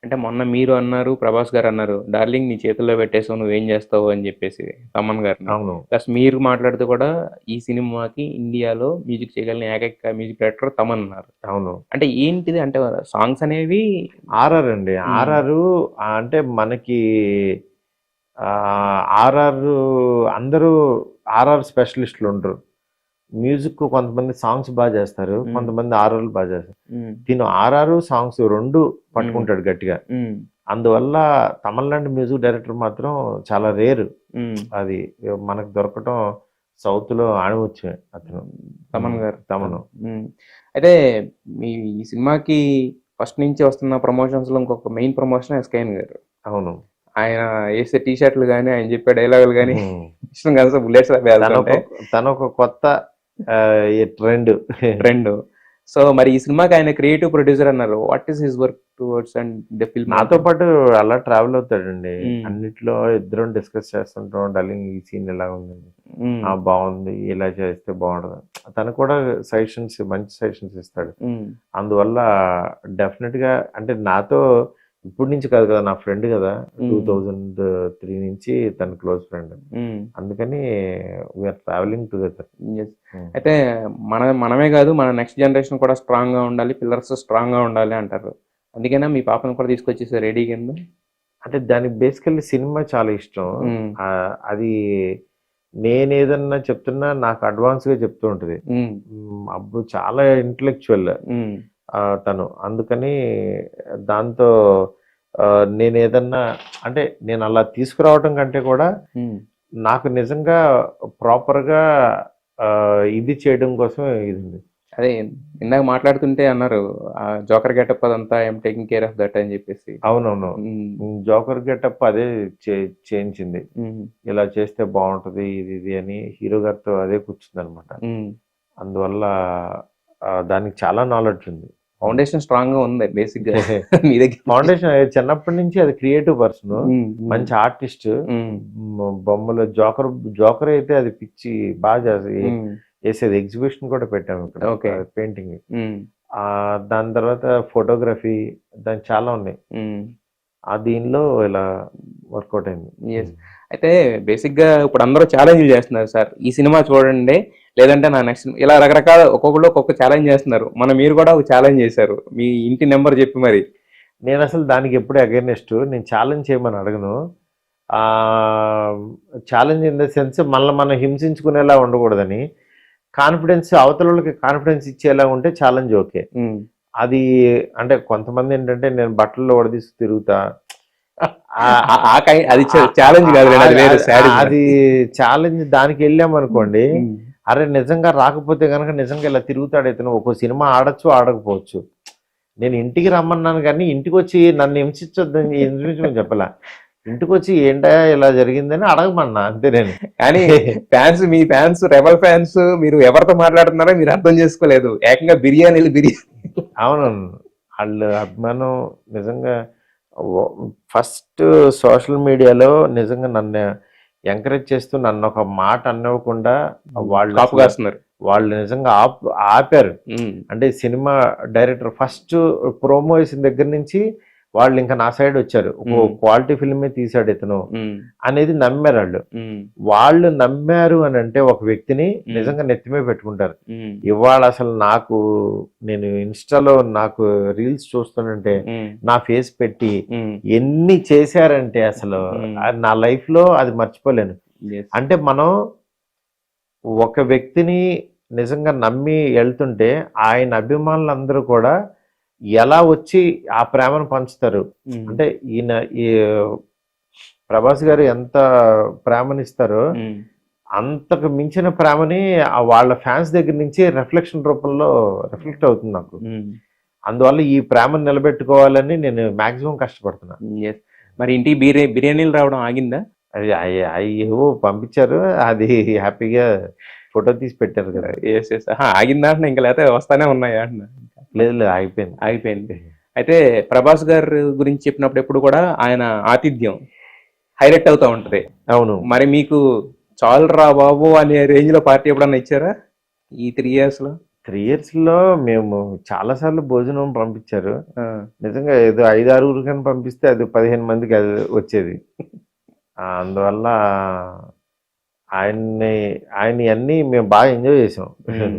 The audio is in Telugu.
అంటే మొన్న మీరు అన్నారు, ప్రభాస్ గారు అన్నారు, డార్లింగ్ నీ చేతుల్లో పెట్టేసావు నువ్వేం చేస్తావు అని చెప్పేసి తమన్ గారిని. అవును. ప్లస్ మీరు మాట్లాడుతూ కూడా ఈ సినిమాకి ఇండియాలో మ్యూజిక్ చేయగలిగిన ఏకైక మ్యూజిక్ డైరెక్టర్ తమన్ అన్నారు. అవును. అంటే ఏంటిది అంటే సాంగ్స్ అనేవి ఆర్ఆర్ అండి. ఆర్ఆర్ అంటే మనకి ఆర్ఆర్ అందరూ ఆర్ఆర్ స్పెషలిస్టులు ఉండరు. మ్యూజిక్ కొంతమంది సాంగ్స్ బాగా చేస్తారు, కొంతమంది ఆర్ఆర్లు బాగా చేస్తారు. తిను ఆర్ఆర్ సాంగ్స్ రెండు పట్టుకుంటాడు గట్టిగా. అందువల్ల తమిళనాడు మ్యూజిక్ డైరెక్టర్ మాత్రం చాలా రేరు. అది మనకు దొరకటం సౌత్ లో ఆడవచ్చు అతను తమన్ గారు. తమను. అయితే మీ ఈ సినిమాకి ఫస్ట్ నుంచి వస్తున్న ప్రమోషన్స్ లో ఇంకొక మెయిన్ ప్రమోషన్ ఎస్కేఎన్ గారు. అవును. ఆయన వేసే టీ షర్ట్లు కానీ ఆయన చెప్పే డైలాగులు కానీ ఇష్టం కదా సార్. బుల్లెట్స్ తన ఒక కొత్త ట్రెండ్. సో మరి ఈ సినిమాకి ఆయన క్రియేటివ్ ప్రొడ్యూసర్ అన్నారు. What is his work towards and the film? నాతో పాటు అలా ట్రావెల్ అవుతాడండి. అన్నిట్లో ఇద్దరం డిస్కస్ చేస్తుంటాం. డార్లింగ్ ఈ సీన్ ఎలా ఉంది, బాగుంది, ఇలా చేస్తే బాగుంటుంది. తను కూడా సజెషన్స్, మంచి సజెషన్స్ ఇస్తాడు. అందువల్ల డెఫినెట్ గా అంటే నాతో ఇప్పటి నుంచి కాదు కదా, నా ఫ్రెండ్ కదా, 2003 నుంచి తన క్లోజ్ ఫ్రెండ్. అందుకని వీఆర్ ట్రావెలింగ్ టుగెదర్. అయితే మనమే కాదు, మన నెక్స్ట్ జనరేషన్ కూడా స్ట్రాంగ్ గా ఉండాలి, పిల్లర్స్ స్ట్రాంగ్ గా ఉండాలి అంటారు. అందుకనే మీ పాపను కూడా తీసుకొచ్చేసారు రెడీ కింద. అంటే దానికి బేసికల్లీ సినిమా చాలా ఇష్టం. అది నేను ఏదన్నా చెప్తున్నా నాకు అడ్వాన్స్ గా చెప్తూ ఉంటది. అప్పుడు చాలా ఇంటలెక్చువల్ తను. అందుకని దాంతో నేను ఏదన్నా అంటే నేను అలా తీసుకురావటం కంటే కూడా నాకు నిజంగా ప్రాపర్ గా ఇది చేయడం కోసం ఇది ఉంది. అదే ఇందాక మాట్లాడుతుంటే అన్నారు జోకర్ గెటప్ అదంతా I'm taking care of that అని చెప్పేసి. అవునవును. జోకర్ గెటప్ అదే చేయించింది. ఇలా చేస్తే బాగుంటది ఇది అని హీరో గారితో అదే కూర్చుంది అనమాట. అందువల్ల దానికి చాలా నాలెడ్జ్ ఉంది. ఫౌండేషన్ స్ట్రాంగ్ గా ఉంది బేసిక్ గా మీ దగ్గర. ఫౌండేషన్ చిన్నప్పటి నుంచి అది క్రియేటివ్ పర్సన్, మంచి ఆర్టిస్ట్. బొమ్మలు జోకర్ అయితే అది పిచ్చి బాగా వేసేది. ఎగ్జిబిషన్ కూడా పెట్టాము ఇక్కడ పెయింటింగ్. దాని తర్వాత ఫోటోగ్రఫీ, దాని చాలా ఉన్నాయి. దీనిలో ఇలా వర్కౌట్ అయింది. అయితే బేసిక్ గా ఇప్పుడు అందరూ ఛాలెంజ్ చేస్తున్నారు సార్, ఈ సినిమా చూడండి లేదంటే నా నెక్స్ట్, ఇలా రకరకాల ఒక్కొక్కళ్ళు ఒక్కొక్క ఛాలెంజ్ చేస్తున్నారు. మీరు కూడా ఒక ఛాలెంజ్ చేశారు, మీ ఇంటి నెంబర్ చెప్పి. మరి నేను అసలు దానికి ఎప్పుడు అగైనెస్ట్. నేను ఛాలెంజ్ చేయమని అడగను. ఛాలెంజ్ ఇన్ ద సెన్స్ మళ్ళీ మనం హింసించుకునేలా ఉండకూడదని, కాన్ఫిడెన్స్ అవతల వాళ్ళకి కాన్ఫిడెన్స్ ఇచ్చేలా ఉంటే ఛాలెంజ్ ఓకే. అది అంటే కొంతమంది ఏంటంటే నేను బట్టల్లో వడదీసి తిరుగుతా, అది ఛాలెంజ్ కాదు, అది ఛాలెంజ్. దానికి వెళ్ళామనుకోండి, అరే నిజంగా రాకపోతే కనుక నిజంగా ఇలా తిరుగుతాడు ఇతను. ఒక్కో సినిమా ఆడచ్చు ఆడకపోవచ్చు. నేను ఇంటికి రమ్మన్నాను కానీ ఇంటికి వచ్చి నన్ను హింసించొద్దని హింసించమని చెప్పలా. ఇంటికి వచ్చి ఏంటా ఇలా జరిగిందని అడగమన్నా అంతే. నేను కానీ మీ ఫ్యాన్స్ రెబల్ ఫ్యాన్స్, మీరు ఎవరితో మాట్లాడుతున్నారో మీరు అర్థం చేసుకోలేదు. ఏకంగా బిర్యానీలు. అవును, వాళ్ళు అభిమానం నిజంగా. ఫస్ట్ సోషల్ మీడియాలో నిజంగా నన్ను ఎంకరేజ్ చేస్తూ నన్ను ఒక మాట అన్నవ్వకుండా వాళ్ళు నిజంగా ఆపారు. అంటే సినిమా డైరెక్టర్ ఫస్ట్ ప్రోమో వేసిన దగ్గర నుంచి వాళ్ళు ఇంకా నా సైడ్ వచ్చారు. క్వాలిటీ ఫిల్మే తీసాడు ఇతను అనేది నమ్మారు. వాళ్ళు నమ్మారు అని అంటే ఒక వ్యక్తిని నిజంగా నెత్తిమే పెట్టుకుంటారు. ఇవాళ అసలు నేను ఇన్స్టాలో నాకు రీల్స్ చూస్తుంటే నా ఫేస్ పెట్టి ఎన్ని చేశారంటే అసలు నా లైఫ్ లో అది మర్చిపోలేను. అంటే మనం ఒక వ్యక్తిని నిజంగా నమ్మి వెళ్తుంటే ఆయన అభిమానులందరూ కూడా ఎలా వచ్చి ఆ ప్రేమను పంచుతారు. అంటే ఈ ప్రభాస్ గారు ఎంత ప్రేమనిస్తారో అంతకు మించిన ప్రేమని వాళ్ళ ఫ్యాన్స్ దగ్గర నుంచి రిఫ్లెక్షన్ రూపంలో రిఫ్లెక్ట్ అవుతుంది నాకు. అందువల్ల ఈ ప్రేమను నిలబెట్టుకోవాలని నేను మాక్సిమం కష్టపడుతున్నా. మరి ఇంటికి బిర్యానీలు రావడం ఆగిందా? అయ్యో పంపించారు, అది హ్యాపీగా ఫోటో తీసి పెట్టారు కదా. ఆగిందా అంటున్నా, ఇంకా లేకపోతే వస్తానే ఉన్నాయా అంటున్నా? లేదు ఆగిపోయింది. అయితే ప్రభాస్ గారి గురించి చెప్పినప్పుడు ఎప్పుడు కూడా ఆయన ఆతిథ్యం హైలైట్ అవుతా ఉంటది. అవును. మరి మీకు చాలురా బాబు అనే రేంజ్ లో పార్టీ ఎప్పుడన్నా ఇచ్చారా ఈ 3 years లో? 3 ఇయర్స్లో మేము చాలాసార్లు భోజనం పంపించారు. ఆ, నిజంగా ఏదో 5-6 కానీ పంపిస్తే అది 15 మందికి అది వచ్చేది. అందువల్ల ఆయన అన్నీ మేము బాగా ఎంజాయ్ చేసాం. ఉమ్.